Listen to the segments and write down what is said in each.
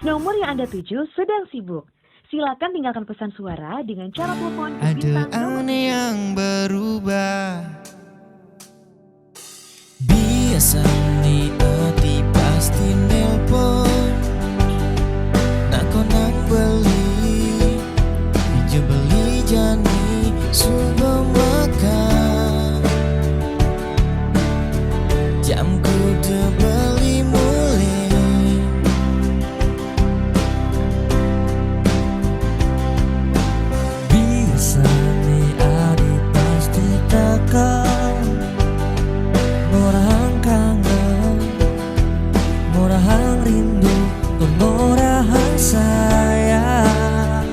Nomor yang Anda tuju sedang sibuk. Silakan tinggalkan pesan suara dengan cara telepon ke bintang Ada nomor. aneh yang berubah. Biasa nih Adi pasti nelpon. Nak kau nak beli, je beli jani subuh makan. Jam ku udah beli mulai. Biasa nih Adi pasti takkan. Orang kangen, orang rindu, orang sayang.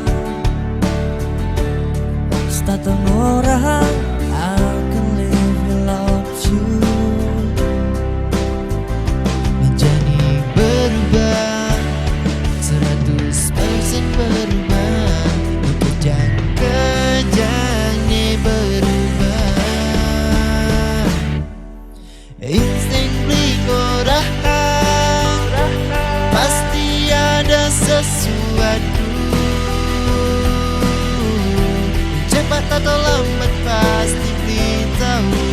Setahun orang akan live without you. Menjadi berubah, 100% berubah. Kejang-kejang nih berubah. Insting bling orang, pasti ada sesuatu. Cepat atau lambat pasti beritahu.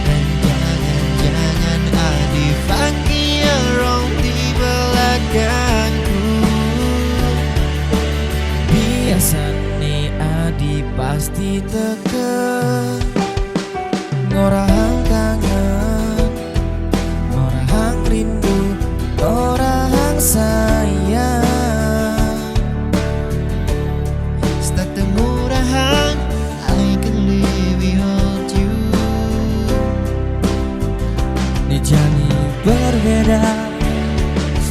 Dan jangan ada funky orang di belakangku. Biasa nih Adi pasti tekan. Orang kangen, orang rindu, orang sayang. Setengah murahan, I can live without you. Dijani berbeda,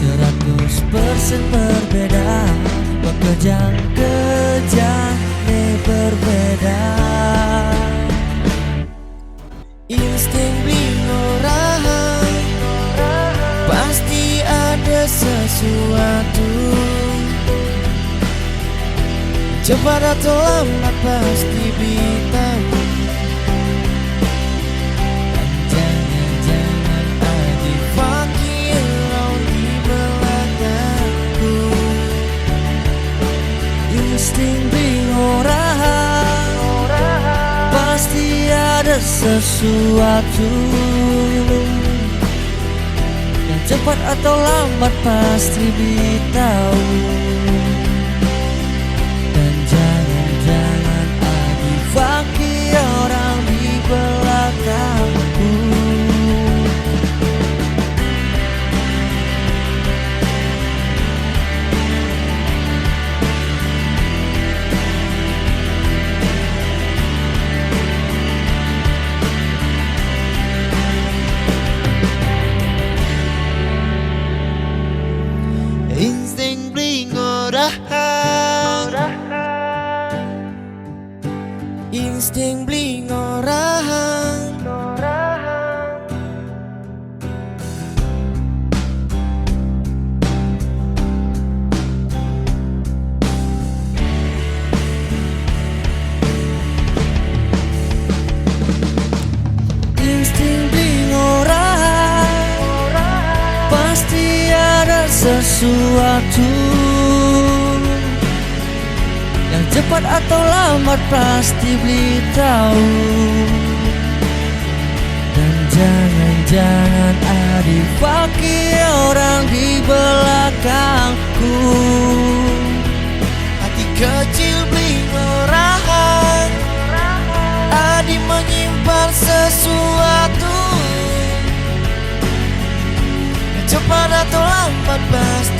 100% berbeda. Kejang-kejang nih berbeda. Insting bling orang, pasti ada sesuatu. Cepat atau lambat pasti beritahu. Dan jangan ada funky around di belakangku. Insting bling orang, pasti ada sesuatu. Yang cepat atau lambat pasti beritahu. Dan jangan ada funky orang di belakangku. Insting bling orang, insting bling orang. Insting bling orang, pasti ada sesuatu. Yang cepat atau lambat pasti beritahu. Dan jangan ada funky orang di belakangku. Hati kecil bling orang, Adi menyimpan sesuatu. Yang cepat atau lambat pasti